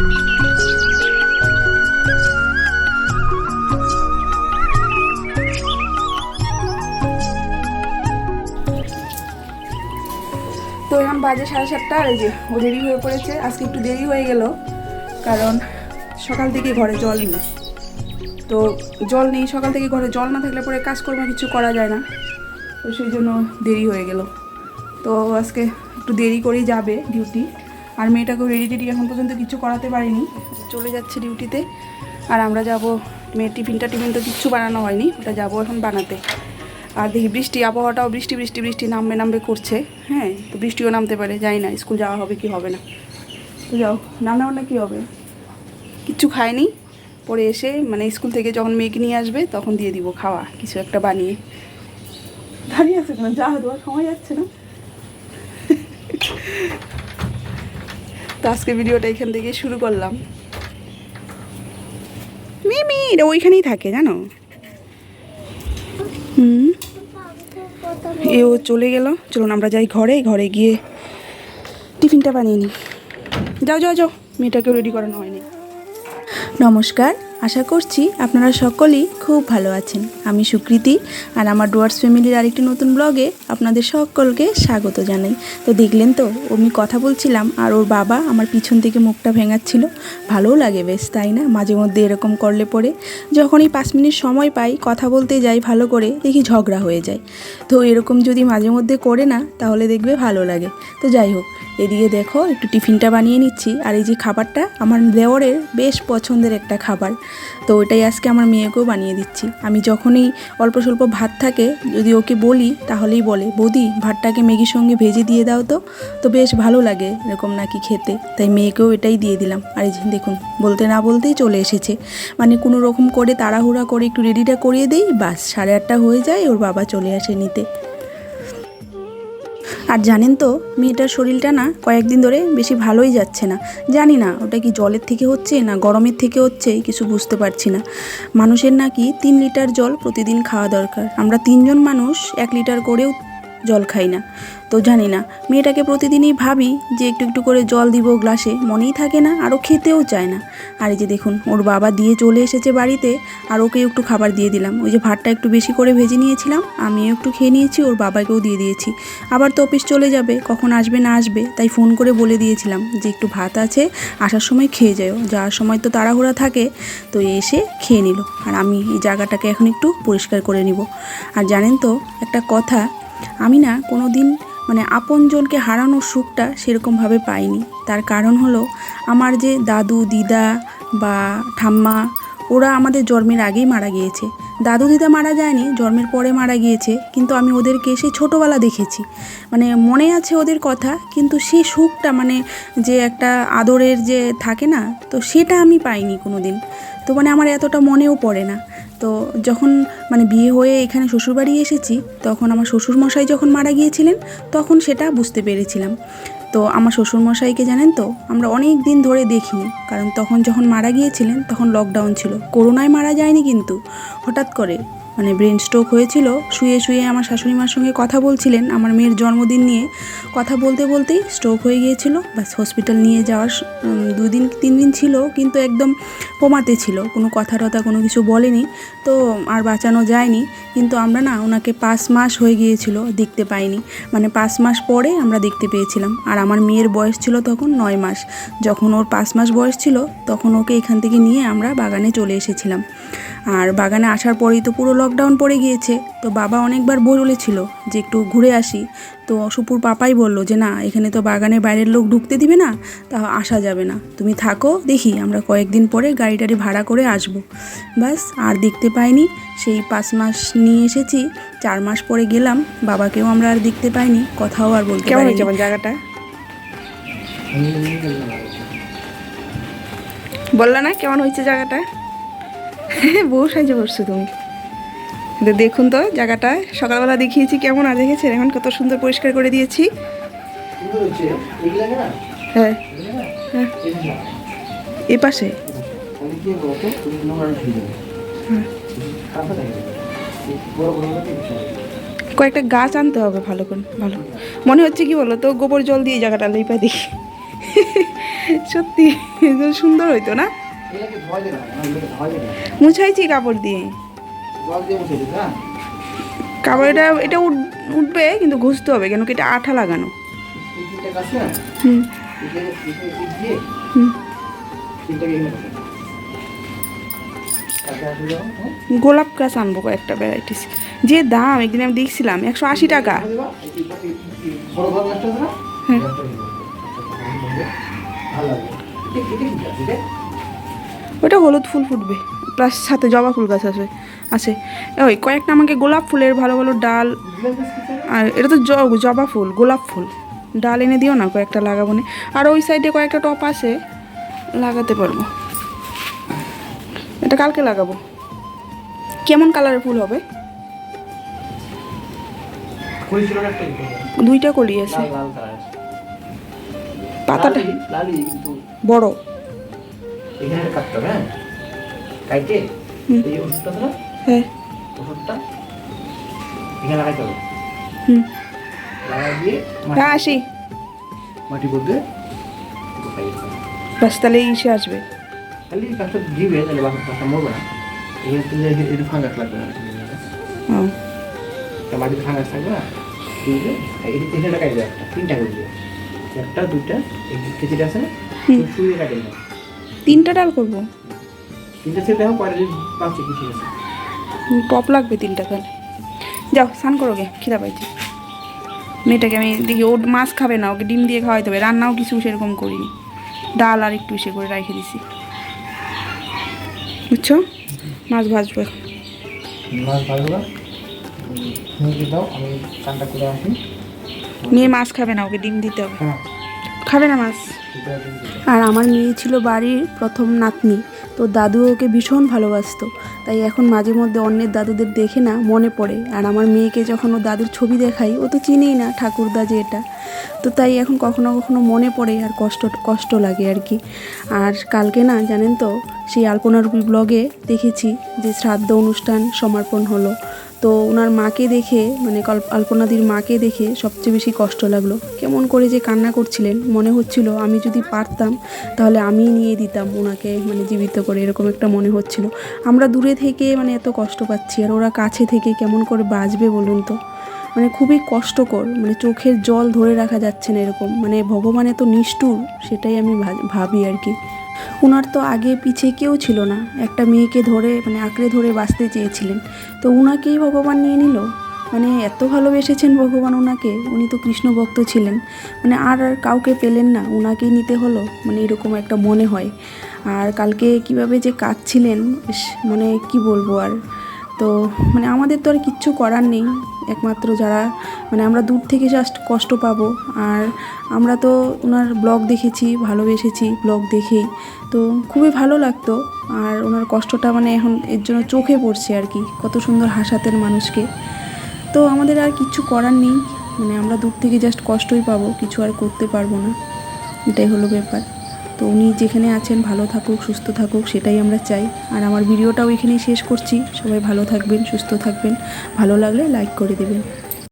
তো এখন বাজে 7:30, আর এই যে ও দেরি হয়ে পড়েছে। আজকে একটু দেরি হয়ে গেল, কারণ সকাল থেকে ঘরে জল নেই। তো জল নেই, সকাল থেকে ঘরে জল না থাকলে পরে কাজকর্ম কিছু করা যায় না, তো সেই জন্য দেরি হয়ে গেল। তো আজকে একটু দেরি করেই যাবে ডিউটি। আর মেয়েটাকেও রেডি টেডি এখন পর্যন্ত কিছু করাতে পারিনি, চলে যাচ্ছে ডিউটিতে। আর আমরা যাব, মেয়ের টিফিন তো কিচ্ছু বানানো হয়নি, ওটা যাবো এখন বানাতে। আর দেখি বৃষ্টি, আবহাওয়াটাও বৃষ্টি বৃষ্টি বৃষ্টি নামবে করছে। হ্যাঁ, তো বৃষ্টিও নামতে পারে, জানি না স্কুল যাওয়া হবে কি হবে না। তো যাও, না কী হবে, কিচ্ছু খায়নি। পরে এসে মানে স্কুল থেকে যখন মেয়েকে নিয়ে আসবে তখন দিয়ে দিব খাওয়া কিছু একটা বানিয়ে। দাঁড়িয়ে আছে কেন, যা দেওয়ার সময় যাচ্ছে না। তো আজকে ভিডিওটা এখান থেকে শুরু করলাম। মিমি ওইখানেই থাকে জানো। এও চলে গেল। চলুন আমরা যাই ঘরে গিয়ে টিফিনটা বানিয়ে নিই। যাও, মেয়েটাকেও রেডি করানো হয়নি। নমস্কার, আশা করছি আপনারা সকলেই খুব ভালো আছেন। আমি সুকৃতি, আর আমার ডুয়ার্স ফ্যামিলির আরেকটি নতুন ব্লগে আপনাদের সকলকে স্বাগত জানাই। তো দেখলেন তো, আমি কথা বলছিলাম আর ওর বাবা আমার পিছন থেকে মুখটা ভেঙাচ্ছিল। ভালোও লাগে বেশ, তাই না? মাঝে মধ্যে এরকম করলে পরে যখনই 5 মিনিট সময় পাই কথা বলতে যাই ভালো করে, দেখি ঝগড়া হয়ে যায়। তো এরকম যদি মাঝে মধ্যে করে না, তাহলে দেখবে ভালো লাগে। তো যাই হোক, এদিকে দেখো একটু টিফিনটা বানিয়ে নিচ্ছি। আর এই যে খাবারটা আমার দেওরের বেশ পছন্দের একটা খাবার, তো ওইটাই আজকে আমার মেয়েকেও বানিয়ে দিচ্ছি। আমি যখনই অল্প স্বল্প ভাত থাকে, যদি ওকে বলি তাহলেই বলে, বৌদি ভাতটাকে ম্যাগির সঙ্গে ভেজে দিয়ে দাও। তো বেশ ভালো লাগে এরকম নাকি খেতে, তাই মেয়েকেও এটাই দিয়ে দিলাম। আর এই যে দেখুন, বলতে না বলতেই চলে এসেছে। মানে কোনো রকম করে তাড়াহুড়া করে একটু রেডিটা করিয়ে দিই, বাস 8:30 হয়ে যায়, ওর বাবা চলে আসে নিতে। আর জানেন তো, মেয়েটার শরীরটা না কয়েকদিন ধরে বেশি ভালোই যাচ্ছে না। জানি না ওটা কি জলের থেকে হচ্ছে না গরমের থেকে হচ্ছে, কিছু বুঝতে পারছি না। মানুষের নাকি 3 লিটার জল প্রতিদিন খাওয়া দরকার। আমরা 3 জন মানুষ 1 লিটার করেও জল খাই না। তো জানি না, মেয়েটাকে প্রতিদিনই ভাবি যে একটু একটু করে জল দিব গ্লাসে, মনেই থাকে না, আরও খেতেও চায় না। আর এই যে দেখুন, ওর বাবা দিয়ে চলে এসেছে বাড়িতে, আর ওকেও একটু খাবার দিয়ে দিলাম। ওই যে ভাতটা একটু বেশি করে ভেজে নিয়েছিলাম, আমিও একটু খেয়ে নিয়েছি, ওর বাবাকেও দিয়ে দিয়েছি। আবার তো অফিস চলে যাবে, কখন আসবে না আসবে, তাই ফোন করে বলে দিয়েছিলাম যে একটু ভাত আছে, আসার সময় খেয়ে যাও। যাওয়ার সময় তো তাড়াহুড়া থাকে, তো এসে খেয়ে নিল। আর আমি এই জায়গাটাকে এখন একটু পরিষ্কার করে নিব। আর জানেন তো একটা কথা, আমি না কোনো দিন মানে আপনজনকে হারানোর সুখটা সেরকমভাবে পাইনি। তার কারণ হলো, আমার যে দাদু দিদা বা ঠাম্মা, ওরা আমাদের জন্মের আগেই মারা গিয়েছে। দাদু দিদা মারা যায়নি, জন্মের পরে মারা গিয়েছে, কিন্তু আমি ওদেরকে সেই ছোটোবেলা দেখেছি। মানে মনে আছে ওদের কথা, কিন্তু সেই সুখটা মানে যে একটা আদরের যে থাকে না, তো সেটা আমি পাইনি কোনো দিন। তো মানে আমার এতটা মনেও পড়ে না। তো যখন মানে বিয়ে হয়ে এখানে শ্বশুরবাড়ি এসেছি, তখন আমার শ্বশুরমশাই যখন মারা গিয়েছিলেন, তখন সেটা বুঝতে পেরেছিলাম। তো আমার শ্বশুরমশাইকে জানেন তো, আমরা অনেক দিন ধরে দেখিনি, কারণ তখন যখন মারা গিয়েছিলেন তখন লকডাউন ছিল। করোনায় মারা যায়নি, কিন্তু হঠাৎ করে মানে ব্রেন স্ট্রোক হয়েছিল। শুয়ে শুয়ে আমার শাশুড়ি মার সঙ্গে কথা বলছিলেন আমার মেয়ের জন্মদিন নিয়ে, কথা বলতে বলতেই স্ট্রোক হয়ে গিয়েছিল। বাস হসপিটাল নিয়ে যাওয়ার 2 দিন 3 দিন ছিল, কিন্তু একদম কোমাতে ছিল, কোনো কথা টথা কোনো কিছু বলেনি। তো আর বাঁচানো যায়নি। কিন্তু আমরা না ওনাকে 5 মাস হয়ে গিয়েছিল দেখতে পাইনি, মানে 5 মাস পরে আমরা দেখতে পেয়েছিলাম। আর আমার মেয়ের বয়স ছিল তখন 9 মাস। যখন ওর 5 মাস বয়স ছিল, তখন ওকে এখান থেকে নিয়ে আমরা বাগানে চলে এসেছিলাম। আর বাগানে আসার পরেই তো পুরো লকডাউন পড়ে গিয়েছে। তো বাবা অনেকবার বলেছিল যে একটু ঘুরে আসি, তো সুপুর পাপাই বলল যে না, এখানে তো বাগানের বাইরের লোক ঢুকতে দিবে না, তা আসা যাবে না, তুমি থাকো, দেখি আমরা কয়েকদিন পরে গাড়ি টাড়ি ভাড়া করে আসবো। বাস আর দেখতে পাইনি। সেই 5 মাস নিয়ে এসেছি, 4 মাস পরে গেলাম, বাবাকেও আমরা আর দেখতে পাইনি, কথাও আর বলতে পারিনি। কেমন হয়েছে আমার জায়গাটা? বললা না কেমন হয়েছে জায়গাটা? বউ সাইজে বসছো তুমি। দেখুন তো জায়গাটা, সকালবেলা দেখিয়েছি কেমন, আজ দেখেছেন এখন কত সুন্দর পরিষ্কার করে দিয়েছি। হ্যাঁ হ্যাঁ, এ পাশে কয়েকটা গাছ আনতে হবে ভালো করে। ভালো মনে হচ্ছে কি বলো তো, গোবর জল দিয়ে জায়গাটা লেপা দিই। সত্যি সুন্দর হইতো না? এটাকে ধোয়া দেবে না, এটাকে ধোয়া দেবে না। মুছাইছি কাপড় দিয়ে। জল দিয়ে মুছে দিবে না? কাপড় এটা উঠবে, কিন্তু ঘষতে হবে, কেন কি এটা আঠা লাগানো। এই তিনটা গাছ না, হুম এখানে দিয়ে হুম। তিনটাকে এখানে রাখো। তারপরে আসলে যাও, হ্যাঁ? গোলাপ গাছ আনবো কয়েকটা ভ্যারাইটিস। যে দাম, একদিন আমি দেখছিলাম 180 টাকা। বড় বড় গাছটা আছে না? হ্যাঁ। গাছটা দিবো। ভালো লাগবে। এটা কি গাছ এটা? ওটা হলুদ ফুল ফুটবে, প্লাস সাথে জবা ফুল গাছ আছে। ওই কয়েকটা আমাকে গোলাপ ফুলের ভালো ভালো ডাল, বিলাস গাছ কি চাই? আর এটা তো জবা ফুল, গোলাপ ফুল ডাল এনে দিও না, কয়েকটা লাগাবো না। আর ওই সাইডে কয়েকটা টপ আছে, লাগাতে পারবো। এটা কালকে লাগাবো। কেমন কালারের ফুল হবে? কই ছিল না একটা কি? দুইটা কলি আছে। লাল লাল কালার। পাতাটা লালি কিন্তু বড়। এখানে কাটতে হবে, হ্যাঁ? কাটে এই ওষুধটা আছে না? হ্যাঁ। ওষুধটা এখানে লাগাইতে হবে। হুম। লাগাই দিয়ে হ্যাঁ, আসি। মাটি করতে ঢুকাই দিতে হবে। বাস, তাহলে ইসে আসবে। খালি গাছটা দিবে, তাহলে গাছটা মরবে না। এখানে তুমি একটু ফাঙ্গাস লাগবে না, ও, তা মাটিতে ফাঙ্গাস থাকবে না, দিলে এখানে লাগাই দেবে একটা, তিনটা করে দিবে, একটা দুইটা, এই কেজিটা আছে না, শুয়ে কাটে না, 3টা ডাল করবো। তিনটা ছেড়ে দেখো পরে পাঁচটা কিছু আছে। টপ লাগবে 3টা তাহলে। যাও স্নান করো গে, খিদা পাইছে। মেয়েটাকে আমি দেখি, ও মাছ খাবে না, ওকে ডিম দিয়ে খাওয়াইতে হবে। রান্নাও কিছু সেরকম করিনি, ডাল আর একটু ইসে করে রেখে দিছি, বুঝছো? মাছ ভাজবো এখন। মাছ ভালো না মুরগি দাও, আমি চানটা করে আসি। মেয়ে মাছ খাবে না, ওকে ডিম দিতে হবে। হ্যাঁ, খাবে না মাছ। আর আমার মেয়ে ছিল বাড়ির প্রথম নাতনি, তো দাদু ওকে ভীষণ ভালোবাসতো। তাই এখন মাঝে মধ্যে অন্যের দাদুদের দেখে না মনে পড়ে। আর আমার মেয়েকে যখন ও দাদুর ছবি দেখাই, ও তো চিনেই না ঠাকুরদা যে এটা। তো তাই এখন কখনো কখনো মনে পড়ে, আর কষ্ট লাগে আর কি। আর কালকে না জানেন তো, সেই আলপনারূপী ব্লগে দেখেছি যে শ্রাদ্ধ অনুষ্ঠান সমাপন হলো। তো ওনার মাকে দেখে, মানে আলপনাদির মাকে দেখে সবচেয়ে বেশি কষ্ট লাগলো। কেমন করে যে কান্না করছিলেন, মনে হচ্ছিল আমি যদি পারতাম তাহলে আমিই নিয়ে দিতাম ওনাকে, মানে জীবিত করে, এরকম একটা মনে হচ্ছিল। আমরা দূরে থেকে মানে এত কষ্ট পাচ্ছি, আর ওরা কাছে থেকে কেমন করে বাঁচবে বলুন তো। মানে খুবই কষ্টকর, মানে চোখের জল ধরে রাখা যাচ্ছে না এরকম। মানে ভগবান এত নিষ্ঠুর, সেটাই আমি ভাবি আর কি। ওনার তো আগে পিছে কেউ ছিল না, একটা মেয়েকে ধরে মানে আঁকড়ে ধরে বাঁচতে চেয়েছিলেন, তো ওনাকেই ভগবান নিয়ে নিল। মানে এত ভালোবেসেছেন ভগবান ওনাকে, উনি তো কৃষ্ণ ভক্ত ছিলেন, মানে আর কাউকে পেলেন না, ওনাকেই নিতে হলো, মানে এরকম একটা মনে হয়। আর কালকে কিভাবে যে কাঁদছিলেন, মানে কি বলবো আর। তো মানে আমাদের তো আর কিচ্ছু করার নেই, একমাত্র যারা মানে আমরা দূর থেকে জাস্ট কষ্ট পাবো। আর আমরা তো ওনার ব্লগ দেখেছি, ভালোবেসেছি ব্লগ দেখেই, তো খুবই ভালো লাগতো। আর ওনার কষ্টটা মানে এখন এর জন্য চোখে পড়ছে আর কি, কত সুন্দর হাসাতেন মানুষকে। তো আমাদের আর কিচ্ছু করার নেই, মানে আমরা দূর থেকে জাস্ট কষ্টই পাবো, কিছু আর করতে পারবো না, এটাই হলো ব্যাপার। তো উনি যেখানে আছেন ভালো থাকুক, সুস্থ থাকুক, সেটাই আমরা চাই। আর আমার ভিডিওটাও এখানেই শেষ করছি। সবাই ভালো থাকবেন, সুস্থ থাকবেন, ভালো লাগলে লাইক করে দেবেন।